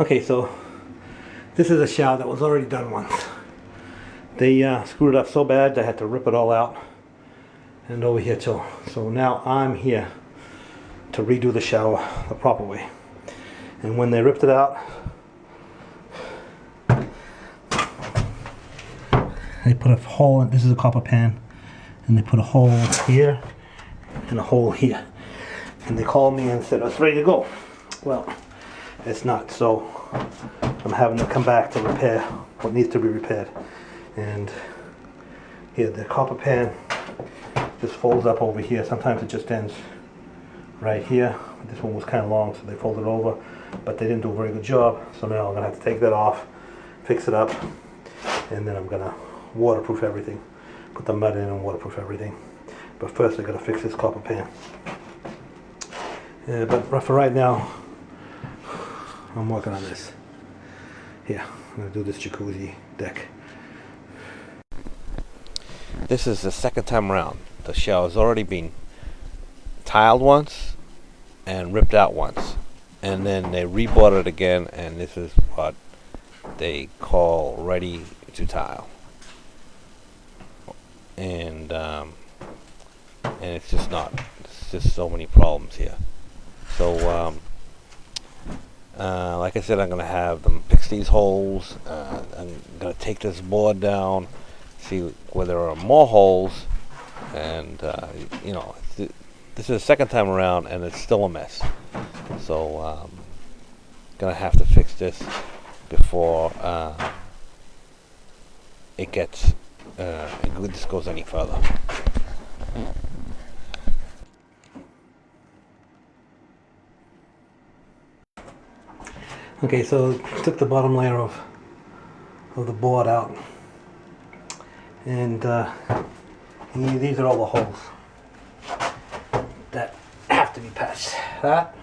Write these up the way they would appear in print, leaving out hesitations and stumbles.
Okay, so this is a shower that was already done once. They screwed it up so bad they had to rip it all out and over here too. So now I'm here to redo the shower the proper way. And when they ripped it out, they put a hole in, this is a copper pan, and they put a hole here and a hole here. And they called me and said, "Oh, it's ready to go." Well, it's not, so I'm having to come back to repair what needs to be repaired. And here, the copper pan just folds up over here. Sometimes it just ends right here. This one was kind of long, so they folded over, but they didn't do a very good job. So now I'm gonna have to take that off, fix it up, and then I'm gonna waterproof everything. Put the mud in and waterproof everything. But first I gotta fix this copper pan. But for right now, I'm working on this. Here, I'm gonna do this jacuzzi deck. This is the second time around. The shower's already been tiled once and ripped out once. And then they rebought it again, and this is what they call ready to tile. And it's just not. It's just so many problems here. So like I said, I'm gonna have them fix these holes. I'm gonna take this board down, see where there are more holes, and you know, this is the second time around, and it's still a mess. So gonna have to fix this before it gets this goes any further. Okay, so took the bottom layer of the board out, and these are all the holes that have to be patched. That,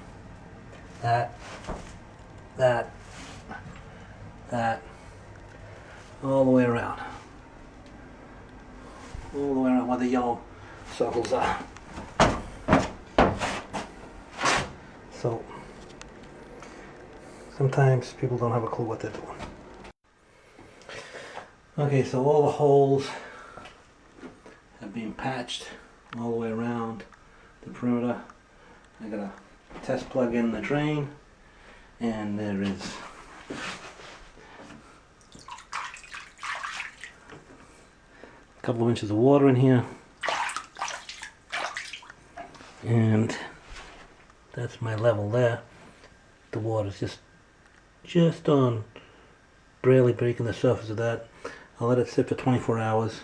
all the way around. All the way around where the yellow circles are. So sometimes people don't have a clue what they're doing. Okay, so all the holes have been patched all the way around the perimeter. I got a test plug in the drain, and there is a couple of inches of water in here, and that's my level there. The water's just on, barely breaking the surface of that. I'll let it sit for 24 hours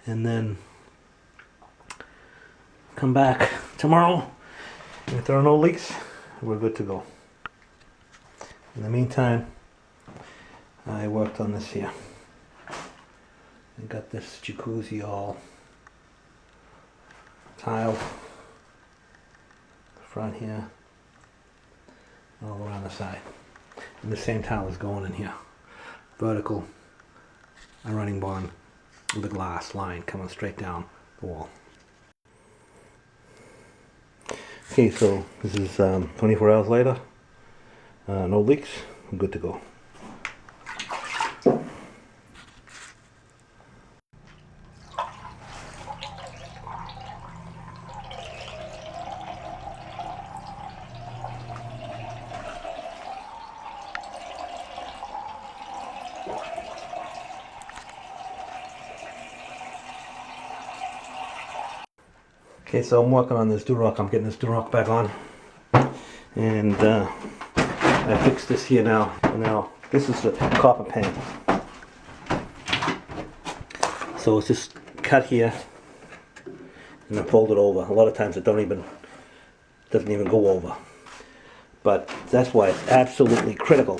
and then come back tomorrow. If there are no leaks, we're good to go. In the meantime, I worked on this here. I got this jacuzzi all tiled, front here, all around the side. And the same tile is going in here. Vertical, a running bond with a glass line coming straight down the wall. Okay, so this is 24 hours later. No leaks. I'm good to go. Okay, so I'm working on this Durock. I'm getting this Durock back on, and I fixed this here now. Now this is the copper pan, so it's just cut here and then folded over. A lot of times it doesn't even go over, but that's why it's absolutely critical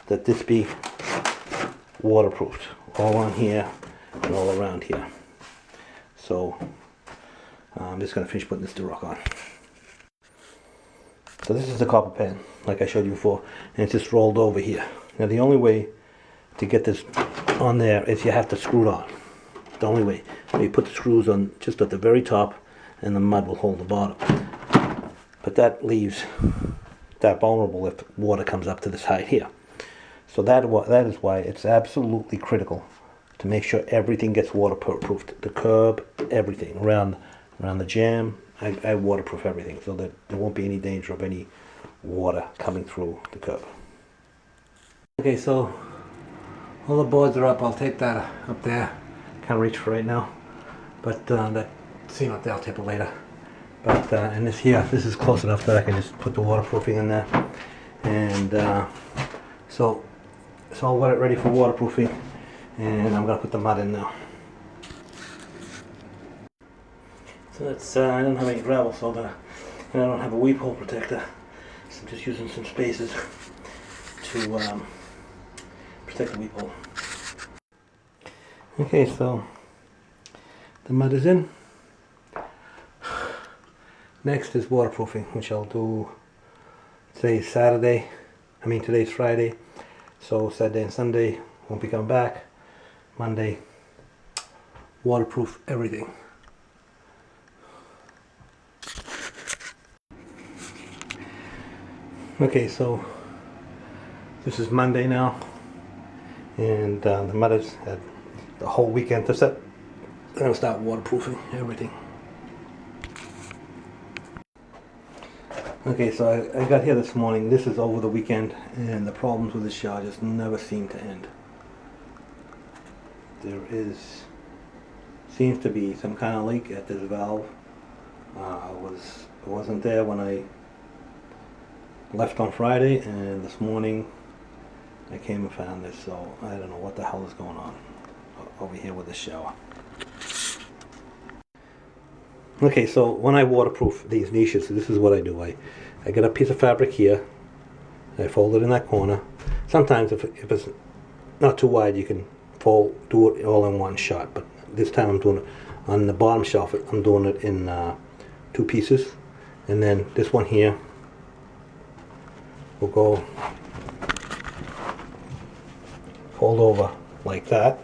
that this be waterproofed all on here and all around here. So I'm just going to finish putting this Durock on. So this is the copper pan, like I showed you before, and it's just rolled over here. Now the only way to get this on there is you have to screw it on. The only way. So you put the screws on just at the very top, and the mud will hold the bottom. But that leaves that vulnerable if water comes up to this height here. So that is why it's absolutely critical to make sure everything gets waterproofed. The curb, everything around the jam. I waterproof everything so that there won't be any danger of any water coming through the curb. Okay, so all the boards are up. I'll tape that up there. Can't reach for right now, but that seam up there I'll tape it later. But and this here, this is close enough that I can just put the waterproofing in there, and so it's all ready for waterproofing, and I'm gonna put the mud in now. So that's I don't have any gravel, so and I don't have a weep hole protector, so I'm just using some spacers to protect the weep hole. Okay, so the mud is in. Next is waterproofing, which I'll do. Today's Friday, so Saturday and Sunday won't be coming back. Monday, waterproof everything. Okay, so this is Monday now, and the mud has had the whole weekend to set. I'm gonna start waterproofing everything. Okay, so I got here this morning. This is over the weekend, and the problems with the shower just never seem to end. Seems to be some kind of leak at this valve. It wasn't there when I left on Friday, and this morning I came and found this, so I don't know what the hell is going on over here with the shower. Okay, so when I waterproof these niches, this is what I do. I get a piece of fabric here, I fold it in that corner. Sometimes if it's not too wide, you can do it all in one shot, but this time I'm doing it on the bottom shelf. I'm doing it in 2 pieces, and then this one here will go fold over like that.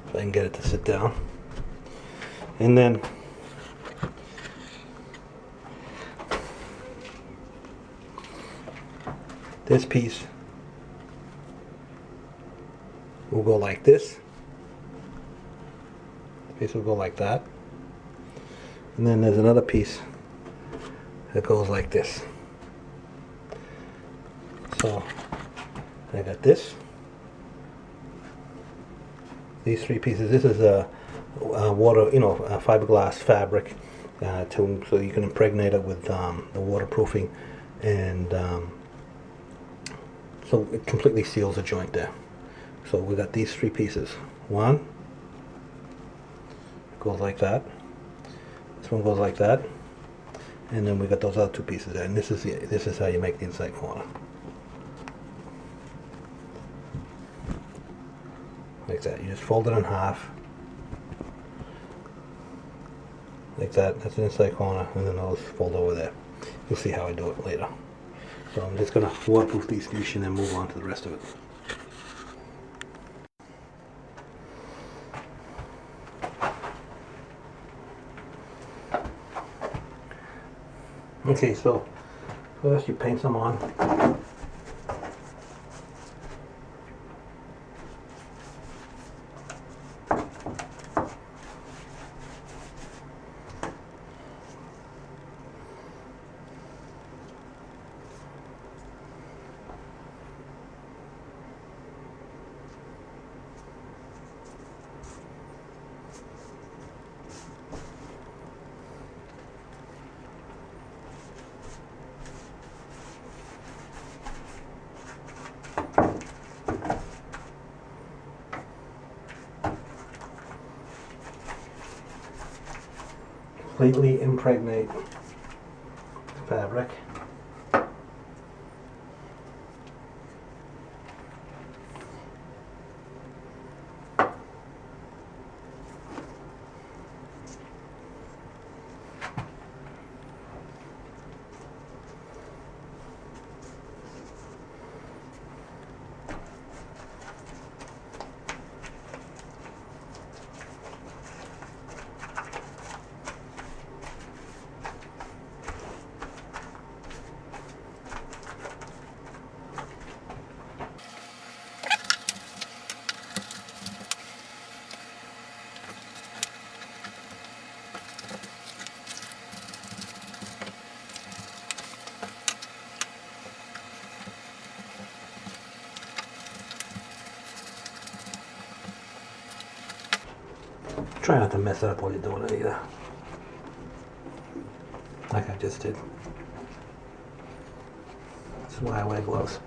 If I can get it to sit down. And then this piece will go like this. This piece will go like that. And then there's another piece that goes like this. So I got this. These 3 pieces. This is a water, fiberglass fabric, so you can impregnate it with the waterproofing, and so it completely seals the joint there. So we got these 3 pieces. One goes like that. This one goes like that, and then we got those other 2 pieces there. And this is how you make the inside corner. Like that. You just fold it in half. Like that. That's the inside corner, and then those fold over there. You'll see how I do it later. So I'm just going to waterproof these niches and then move on to the rest of it. Okay, so first you paint some on. Completely impregnate the fabric. Try not to mess it up while you're doing it either. Like I just did. That's why I wear gloves.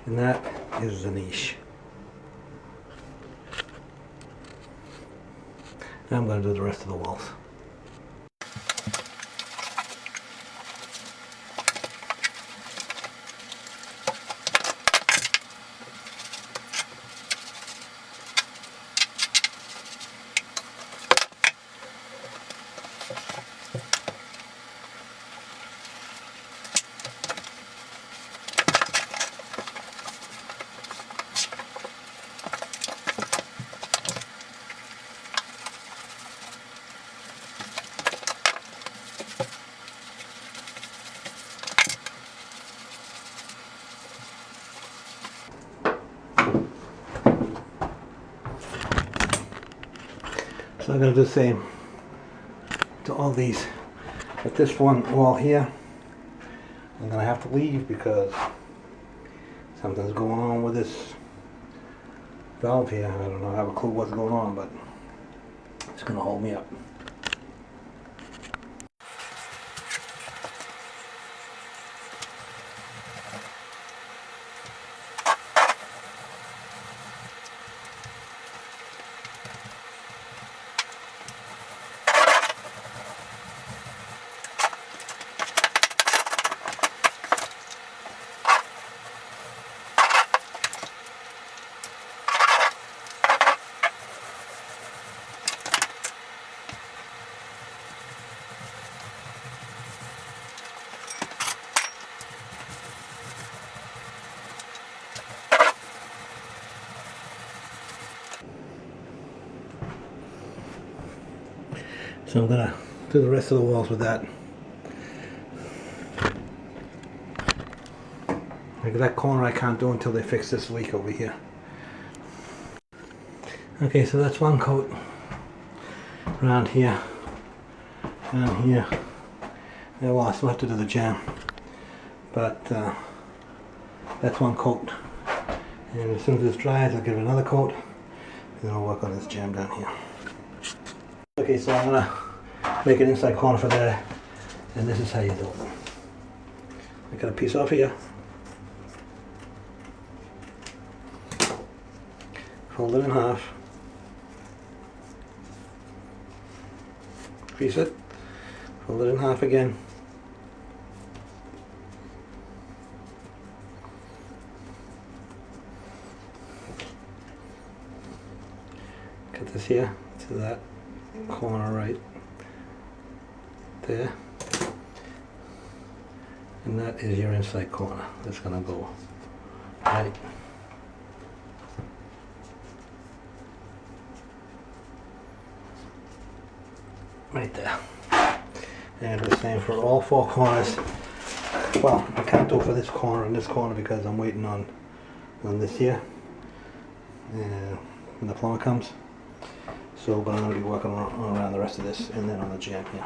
And that is the niche. Now I'm going to do the rest of the walls. So I'm going to do the same to all these. But this one wall here, I'm going to have to leave because something's going on with this valve here. I don't know, I have a clue what's going on, but it's going to hold me up. So I'm going to do the rest of the walls with that. Like that corner I can't do until they fix this leak over here. Okay, so that's one coat around here, down here. Yeah, well, I still have to do the jam, but that's one coat. And as soon as this dries, I'll give it another coat, and then I'll work on this jam down here. Okay, so I'm gonna make an inside corner for that, and this is how you do it. I got a piece off here. fold it in half, crease it, fold it in half again, cut this here to that corner right there, and that is your inside corner that's gonna go right there. And the same for all four corners. Well, I can't do it for this corner and this corner because I'm waiting on this here when the plumber comes. So, but I'm going to be working around the rest of this and then on the jam here.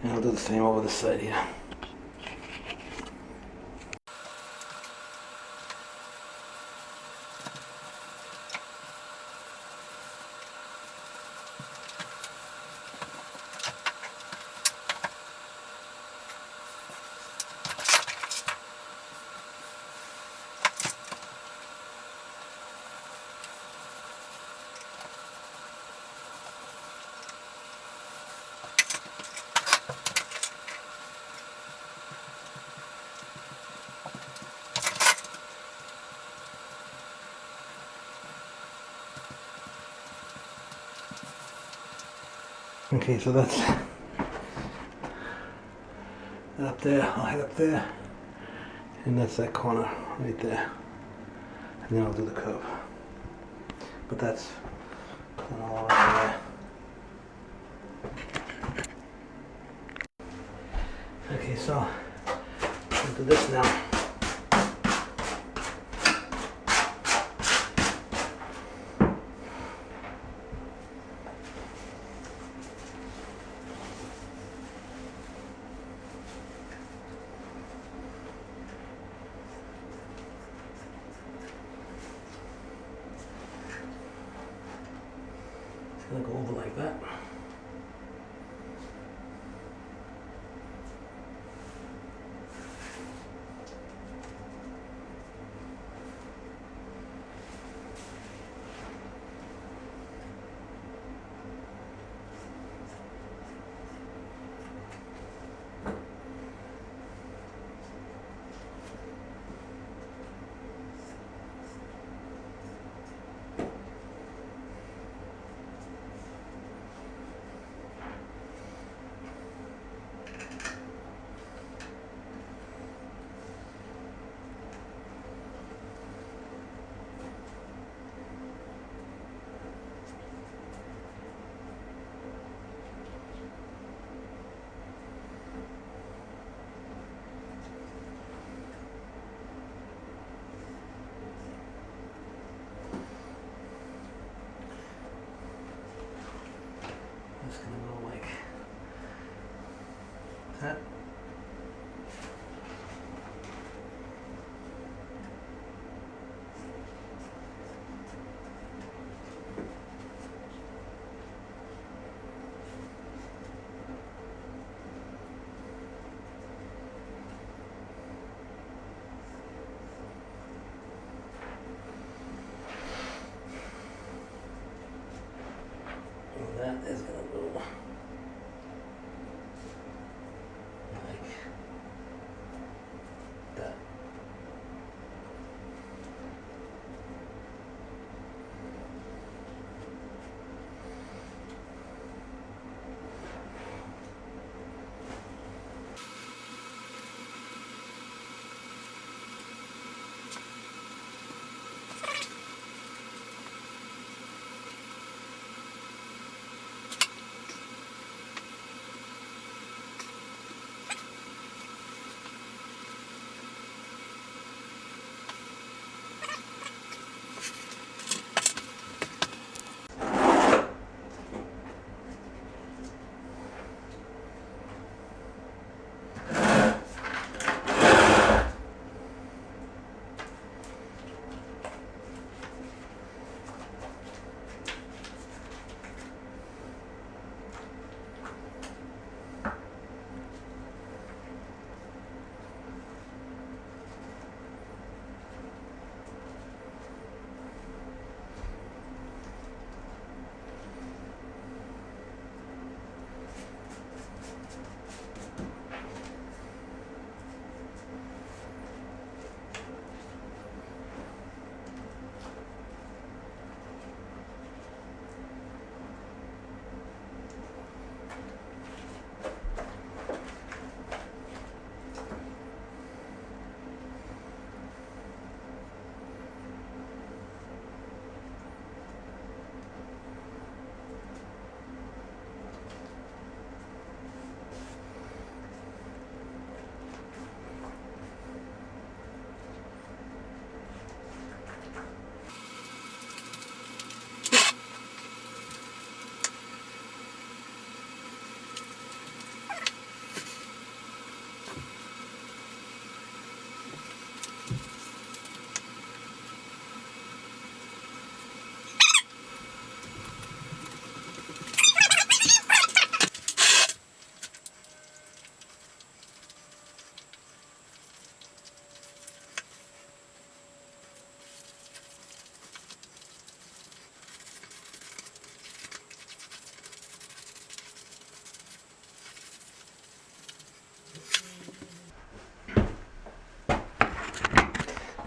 And I'll do the same over this side here. Okay, so that's up there, I'll head up there, and that's that corner right there, and then I'll do the curve. But that's all around there. Okay, so I'll do this now. It's gonna go over like that.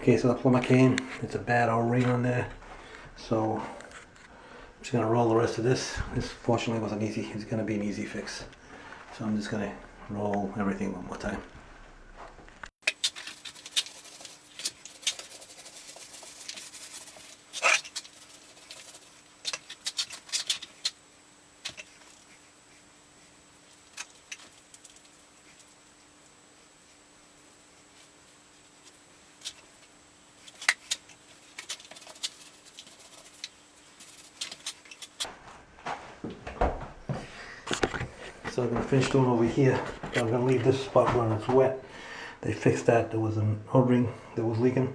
Okay, so the plumber came. It's a bad O-ring on there. So I'm just gonna roll the rest of this. This fortunately wasn't easy. It's gonna be an easy fix. So I'm just gonna roll everything one more time. So I'm gonna finish doing over here. I'm gonna leave this spot where it's wet. They fixed that. There was an O-ring that was leaking.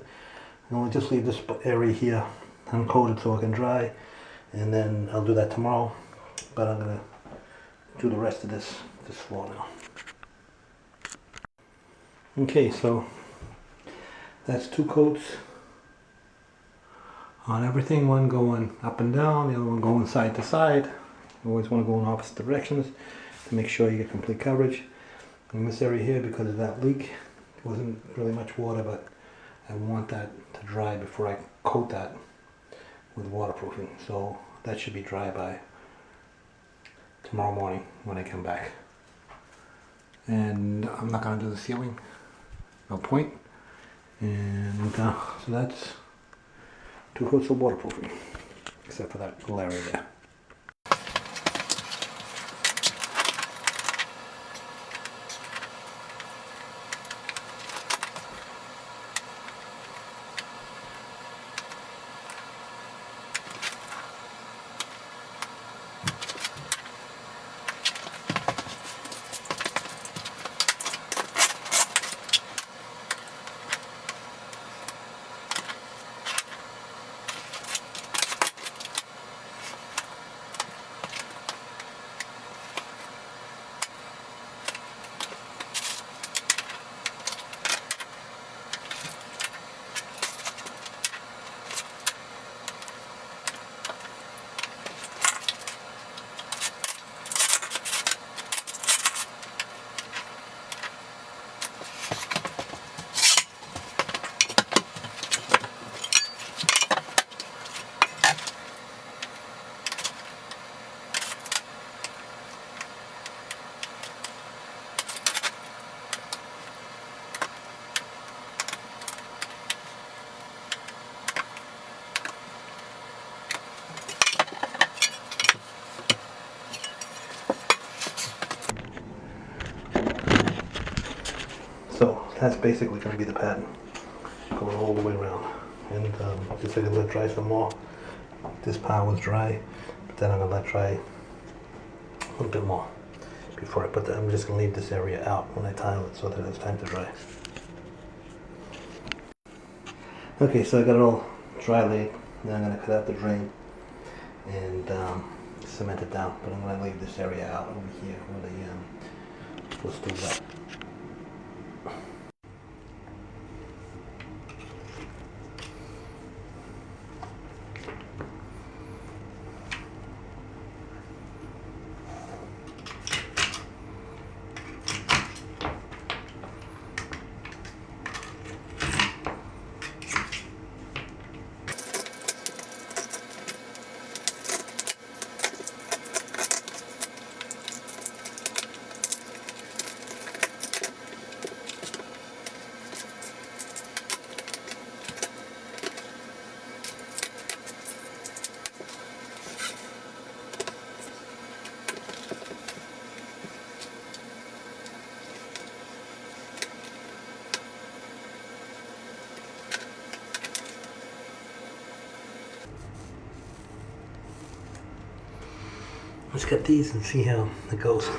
I'm gonna just leave this area here uncoated so it can dry, and then I'll do that tomorrow. But I'm gonna do the rest of this floor now. Okay, so that's 2 coats on everything. One going up and down, the other one going side to side. You always want to go in opposite directions to make sure you get complete coverage. In this area here, because of that leak, there wasn't really much water, but I want that to dry before I coat that with waterproofing. So that should be dry by tomorrow morning when I come back. And I'm not going to do the ceiling, no point. And so that's 2 coats of waterproofing, except for that little area there. So that's basically going to be the pattern, going all the way around. And just going to let dry some more. This part was dry, but then I'm going to let dry a little bit more before I put that. I'm just going to leave this area out when I tile it so that it's time to dry. Okay, so I got it all dry laid. Now I'm going to cut out the drain and cement it down, but I'm going to leave this area out over here where the stools up. Let's cut these and see how it goes.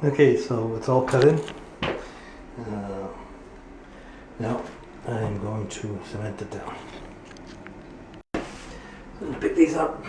Okay, so it's all cut in. Now I'm going to cement it down. So pick these up.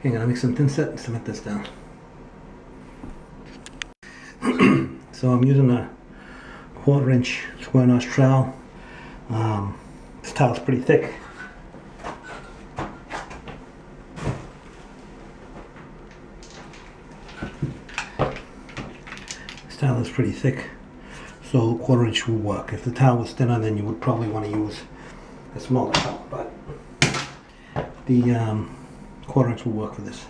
Okay, I'm gonna make some thin set and cement this down. So I'm using a 1/4-inch square notch trowel. This tile's pretty thick. This tile is pretty thick, so 1/4-inch will work. If the tile was thinner, then you would probably want to use a smaller tile, but the 1/4-inch will work for this.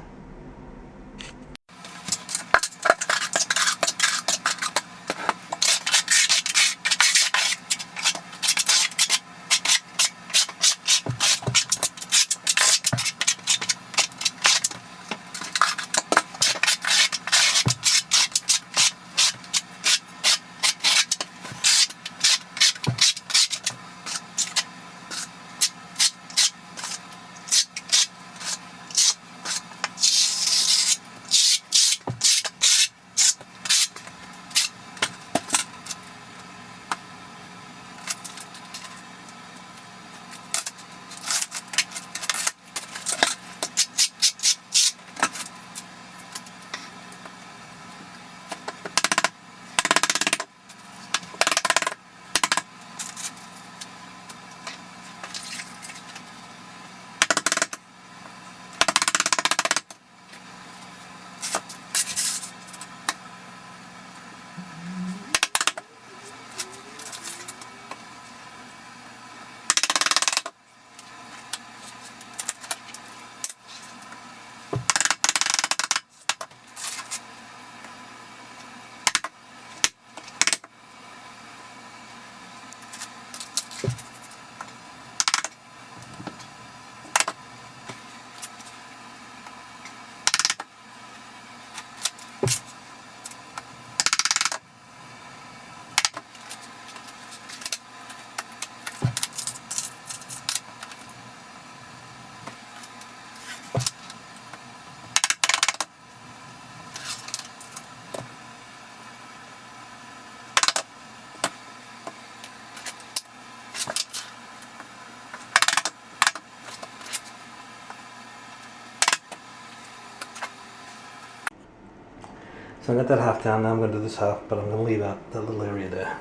So I got that half down, now I'm going to do this half, but I'm going to leave out that little area there.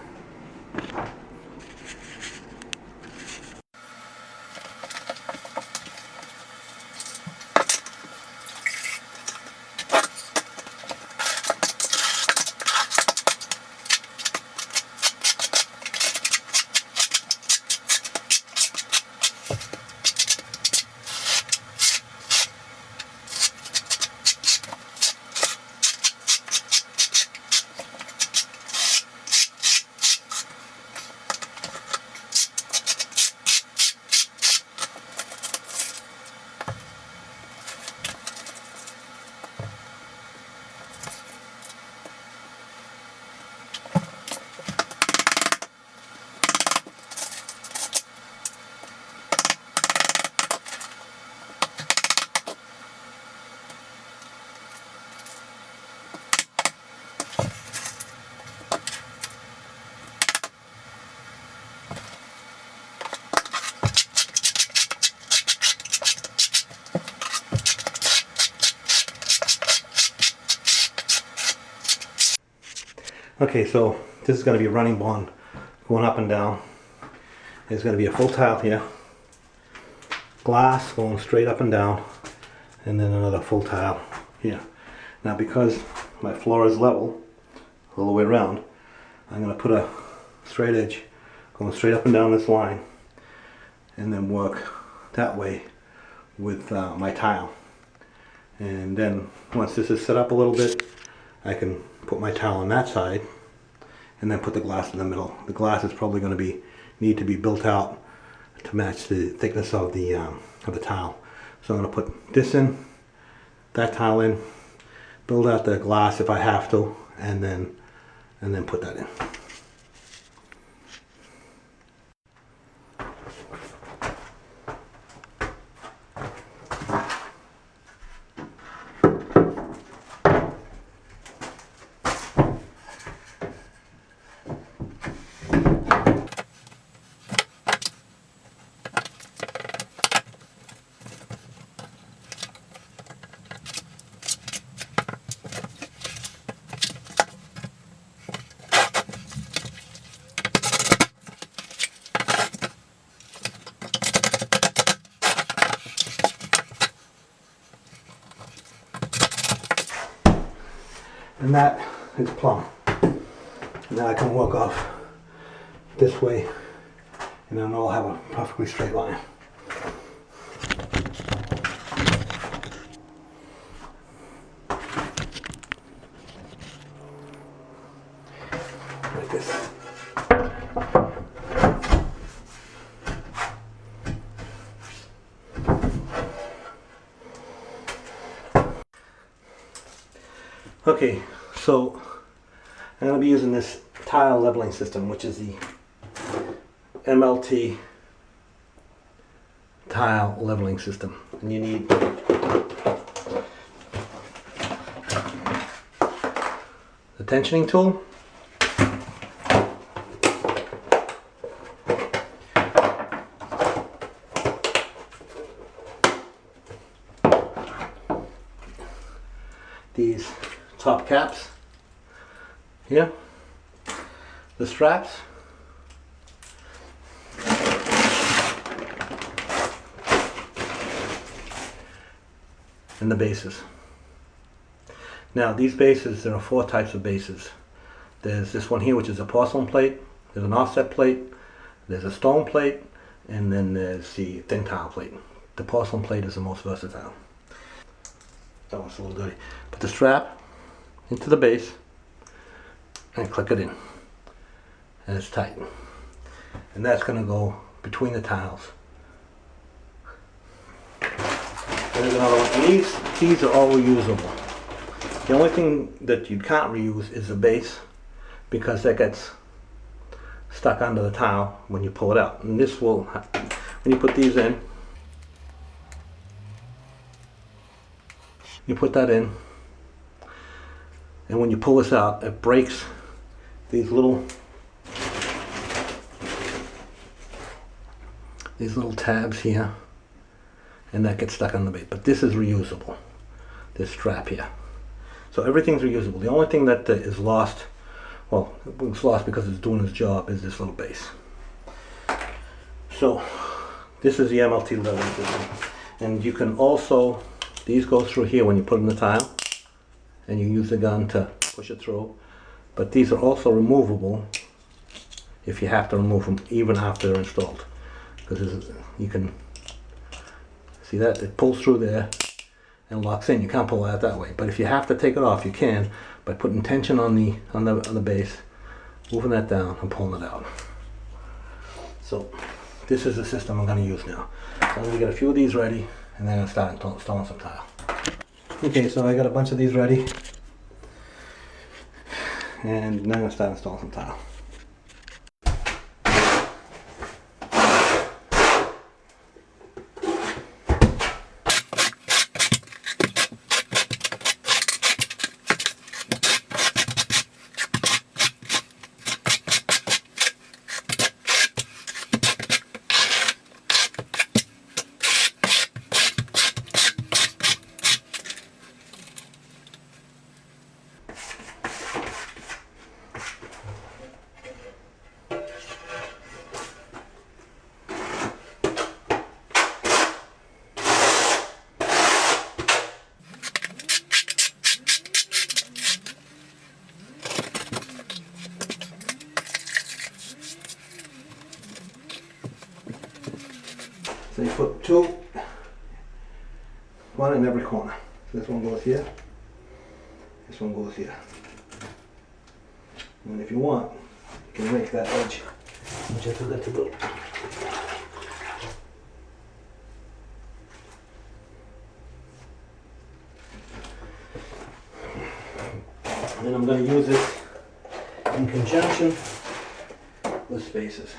Okay, so this is going to be a running bond going up and down. There's going to be a full tile here, glass going straight up and down, and then another full tile here. Now because my floor is level all the way around, I'm going to put a straight edge going straight up and down this line and then work that way with my tile. And then once this is set up a little bit, I can put my tile on that side, and then put the glass in the middle. The glass is probably going to need to be built out to match the thickness of the tile. So I'm going to put this in, that tile in, build out the glass if I have to, and then put that in. And that is plumb. And now I can work off this way, and then I'll have a perfectly straight line. Like this. Okay, so I'm going to be using this tile leveling system, which is the MLT tile leveling system. And you need the tensioning tool, these top caps here, the straps, and the bases. Now these bases, there are 4 types of bases. There's this one here, which is a porcelain plate, there's an offset plate, there's a stone plate, and then there's the thin tile plate. The porcelain plate is the most versatile. That one's a little dirty. Put the strap into the base and click it in, and it's tight, and that's going to go between the tiles. There's another one, and these are all reusable. The only thing that you can't reuse is the base, because that gets stuck under the tile when you pull it out. And this will, when you put these in, you put that in, and when you pull this out, it breaks these little tabs here, and that gets stuck on the base. But this is reusable, this strap here. So everything's reusable. The only thing that is lost, well, it's lost because it's doing its job, is this little base. So this is the MLT leveling system. And you can also, these go through here when you put in the tile, and you use the gun to push it through. But these are also removable if you have to remove them even after they're installed. Because you can see that it pulls through there and locks in. You can't pull it out that way. But if you have to take it off, you can by putting tension on the base, moving that down and pulling it out. So this is the system I'm going to use now. So I'm going to get a few of these ready, and then I'm going to start installing some tile. Okay, so I got a bunch of these ready, and now I'm going to start installing some tile. So you put one in every corner. This one goes here, this one goes here. And if you want, you can rake that edge. Which I forgot to do. And then I'm going to use this in conjunction with spacers.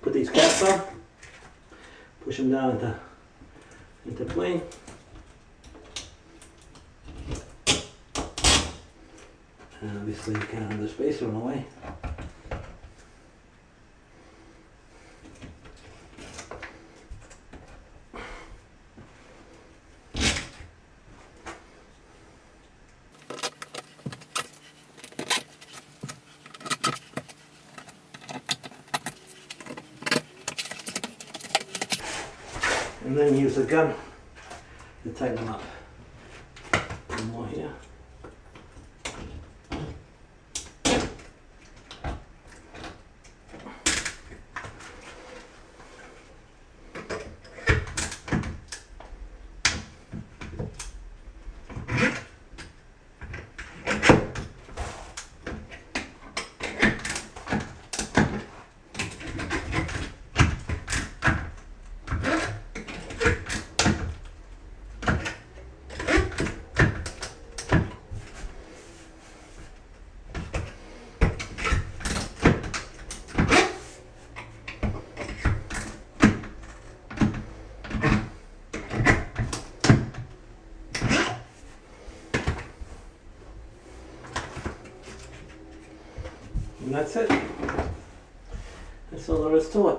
Put these caps on, push them down into plane. And obviously you can't have the spacer in the way. And then use the gun to tighten them up. One more here. And that's it. That's all there is to it.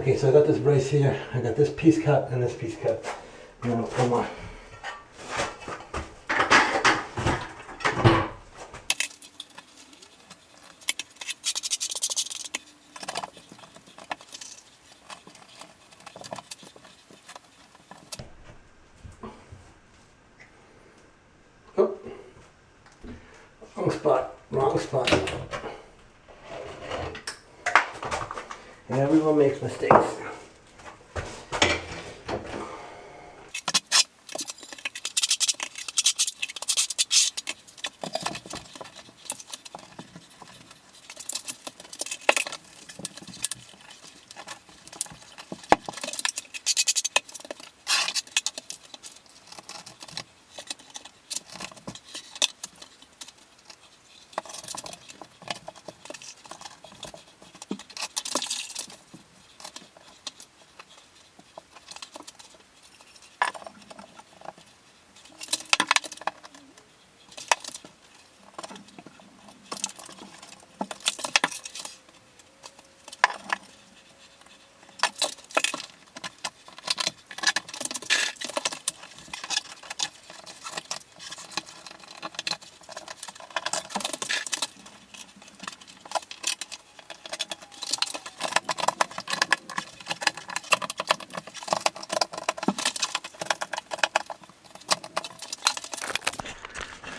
Okay, so I got this brace here. I got this piece cut and this piece cut. I'm gonna put them on. Oh, wrong spot, wrong spot. Everyone makes mistakes.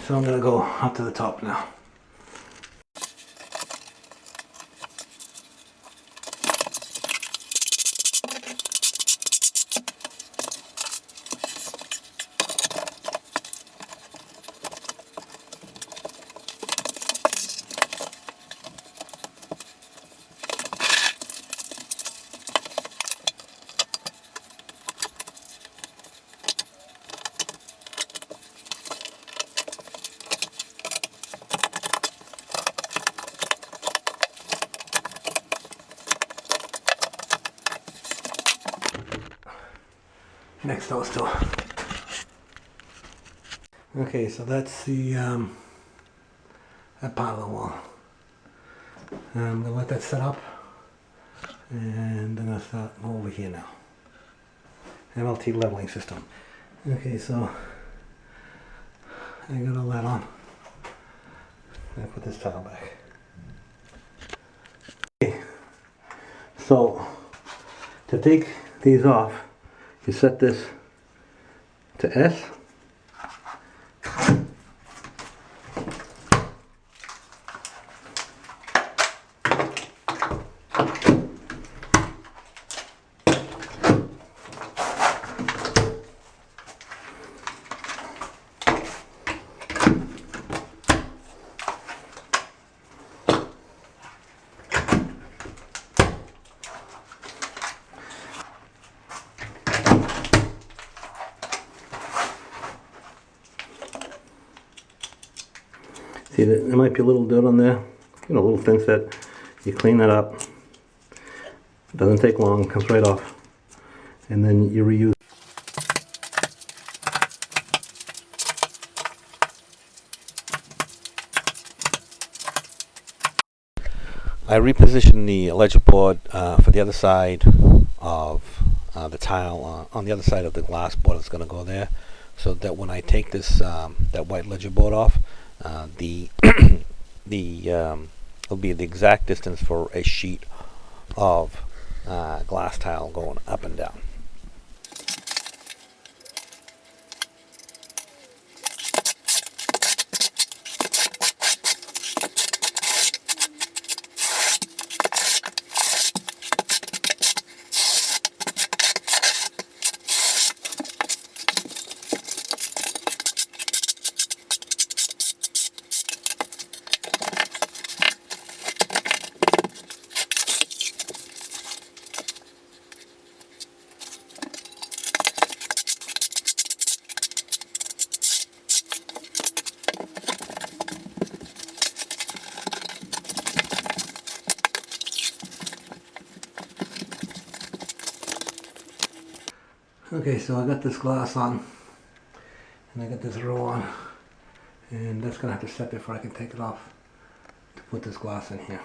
So I'm gonna go up to the top now. Next those two. Okay, so that's the that part of the wall. I'm gonna let that set up, and I'm gonna start over here now. MLT leveling system. Okay, so I got all that on. I put this tile back. Okay, so to take these off, you set this to S. See, there might be a little dirt on there, you know, little things that you clean that up. Doesn't take long, comes right off, and then you reuse. I repositioned the ledger board for the other side of the tile on the other side of the glass board that's going to go there, so that when I take this that white ledger board off, the it'll be the exact distance for a sheet of glass tile going up and down. Okay, so I got this glass on, and I got this row on, and that's gonna have to set before I can take it off to put this glass in here.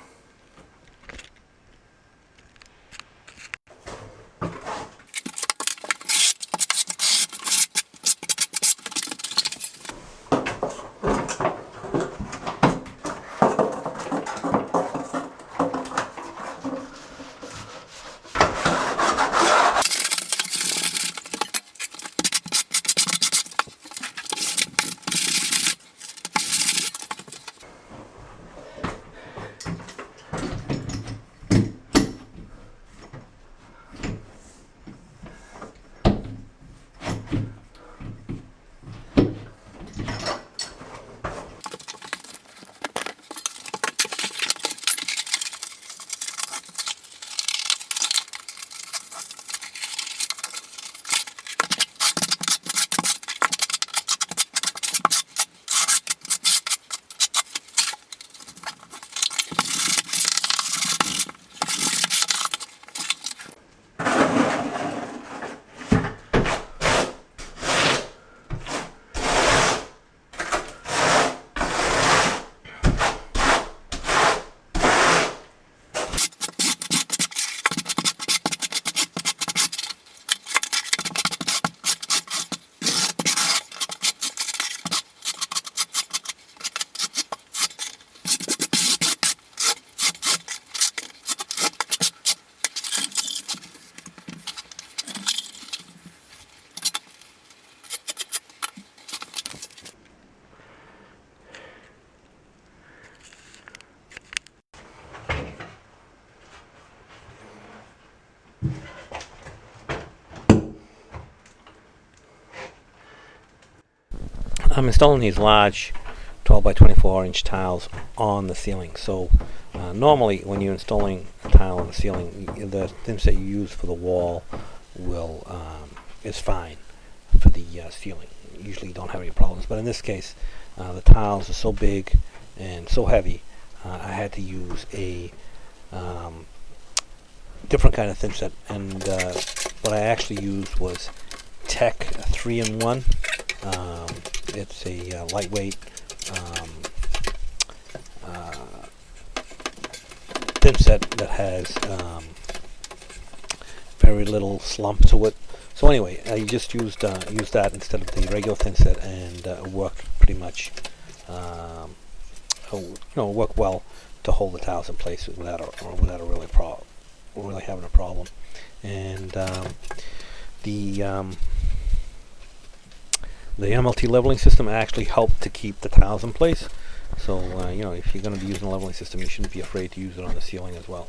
I'm installing these large 12 by 24 inch tiles on the ceiling. So normally when you're installing a tile on the ceiling, the things that you use for the wall will is fine for the ceiling. Usually you don't have any problems, but in this case the tiles are so big and so heavy, I had to use a different kind of thin set, and what I actually used was Tech 3-in-1. It's a lightweight thin set that has very little slump to it. So anyway, I just used that instead of the regular thin set, and it worked pretty much. Worked well to hold the tiles in place without a really having a problem. And the MLT leveling system actually helped to keep the tiles in place. So if you're going to be using a leveling system, you shouldn't be afraid to use it on the ceiling as well.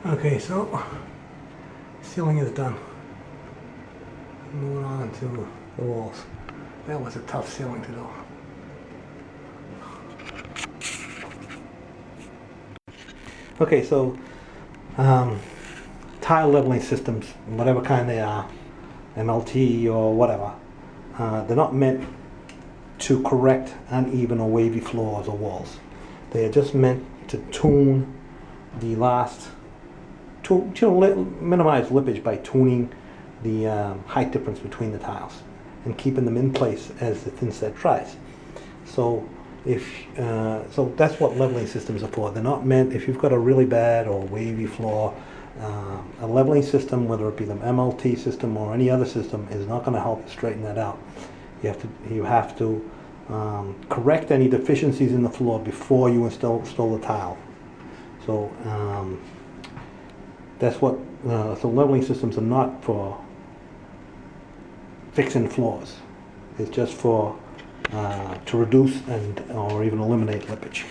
Okay, so ceiling is done. Moving on to the walls. That was a tough ceiling to do. Okay, so tile leveling systems, whatever kind they are, MLT or whatever, they're not meant to correct uneven or wavy floors or walls. They are just meant to tune the last, minimize lippage by tuning the height difference between the tiles and keeping them in place as the thin set dries. So so that's what leveling systems are for. They're not meant, if you've got a really bad or wavy floor, a leveling system, whether it be the MLT system or any other system, is not going to help you straighten that out. You have to correct any deficiencies in the floor before you install the tile. So that's what. So leveling systems are not for fixing floors. It's just for to reduce or even eliminate lippage.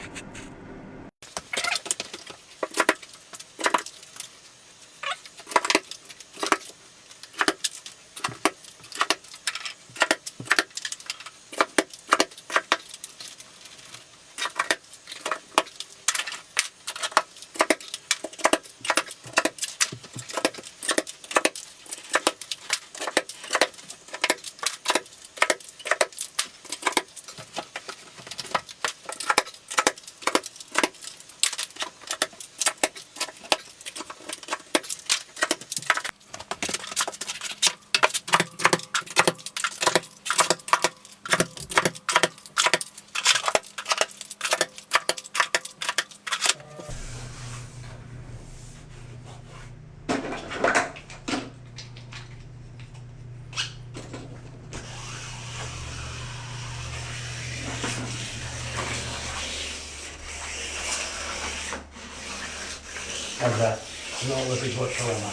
How's that? No lippage whatsoever.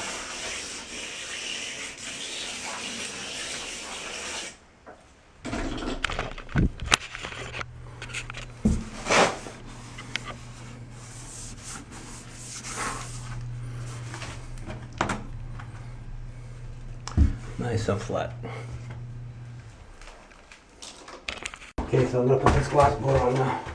nice and flat. Okay, so I'm gonna put this glass board on now.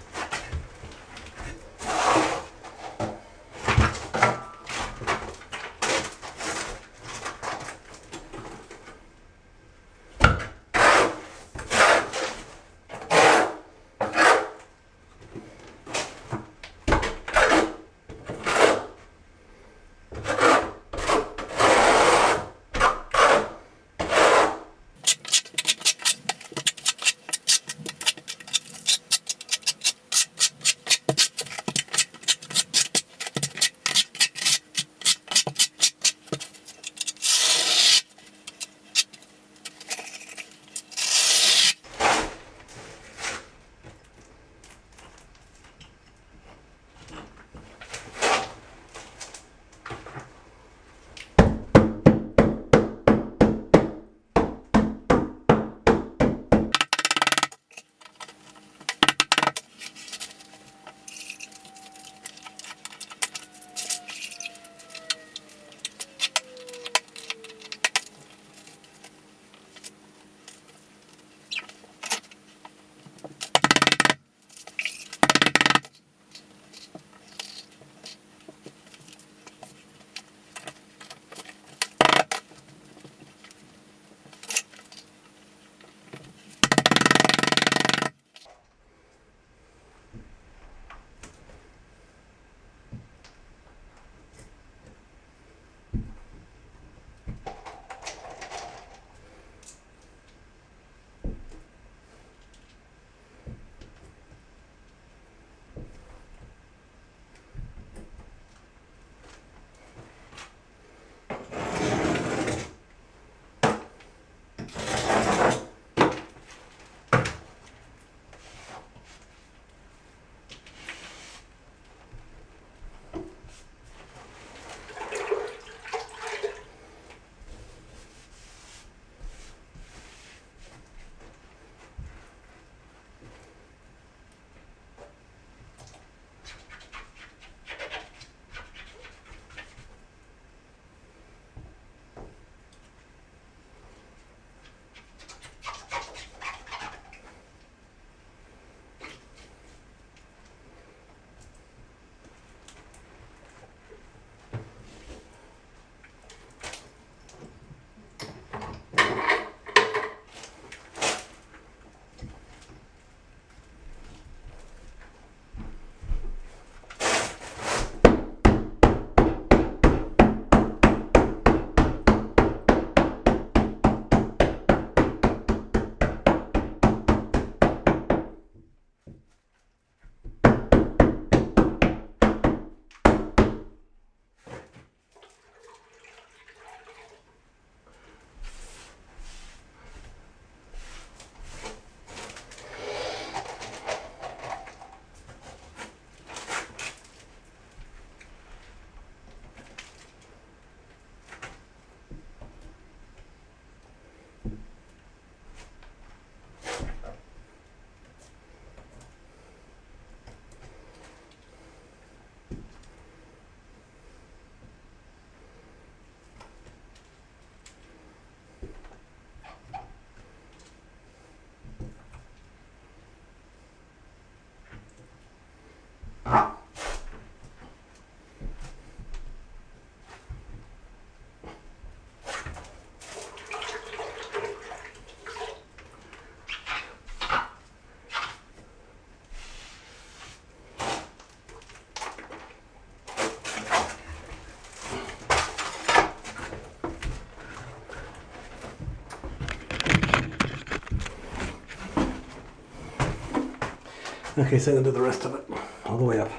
Okay, so I'm gonna do the rest of it all the way up.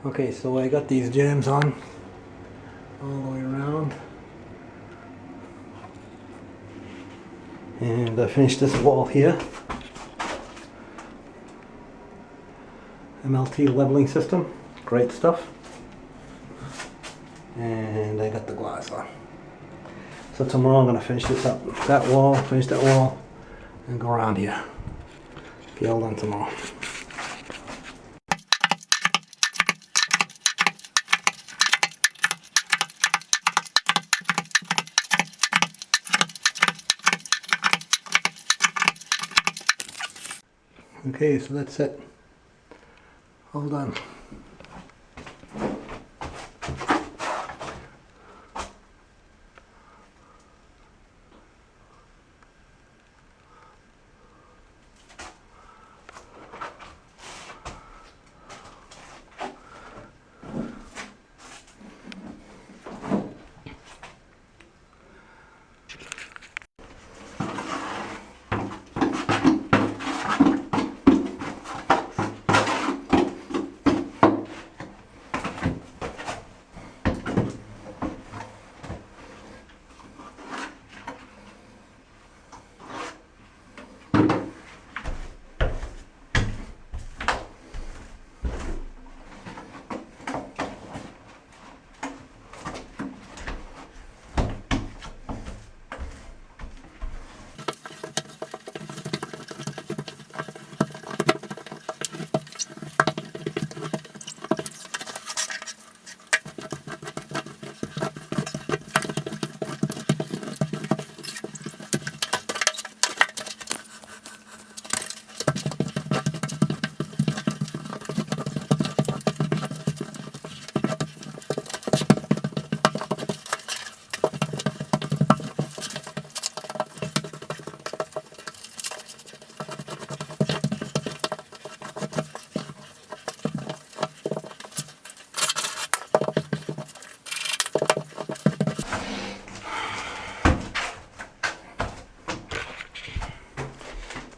Okay, so I got these jams on all the way around. And I finished this wall here. MLT leveling system, great stuff. And I got the glass on. So tomorrow I'm gonna finish this up. That wall, finish that wall, and go around here. Be all done tomorrow. Okay, so that's it. All done.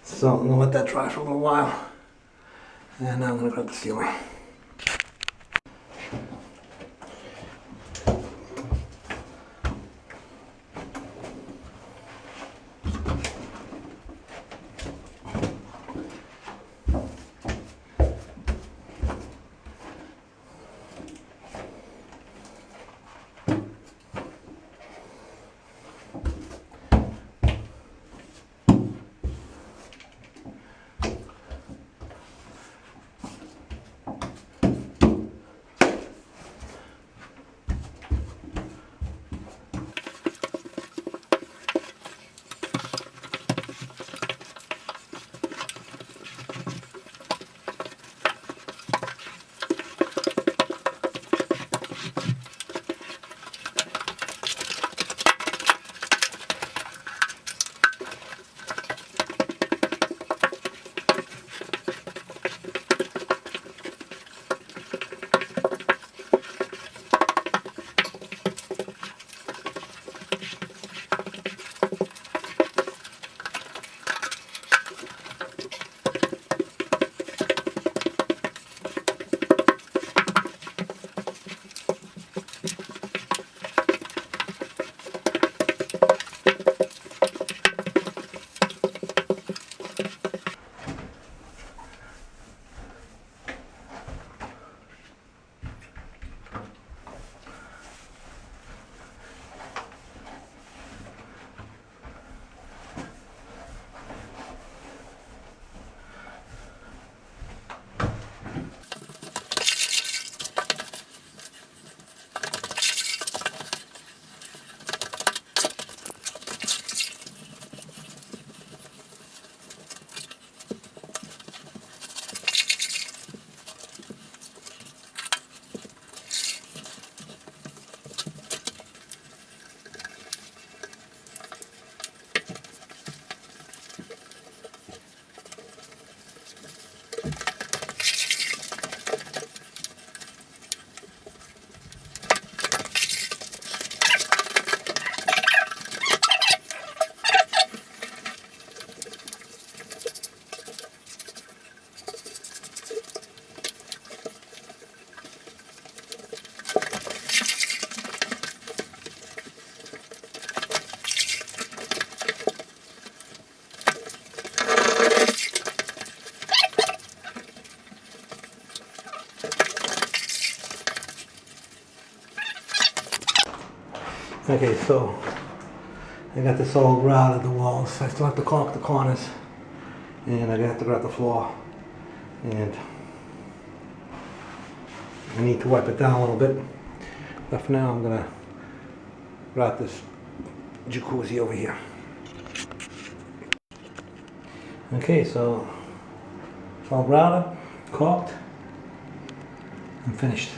So I'm gonna let that dry for a little while, and now I'm gonna grab the ceiling. Okay, so I got this all grouted the walls. I still have to caulk the corners, and I have to grout the floor, and I need to wipe it down a little bit. But for now, I'm gonna grout this jacuzzi over here. Okay, so It's all grouted, caulked, and finished.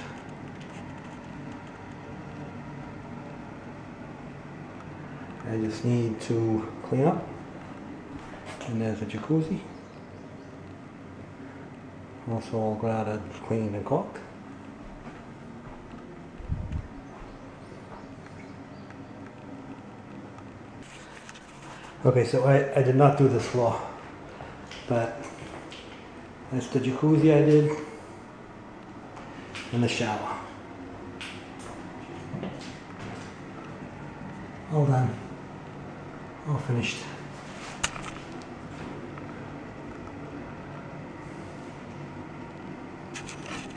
I just need to clean up. And there's a jacuzzi. Also all grouted, cleaned, and caulked. Okay, so I did not do this floor, but that's the jacuzzi I did, and the shower. All done, all finished.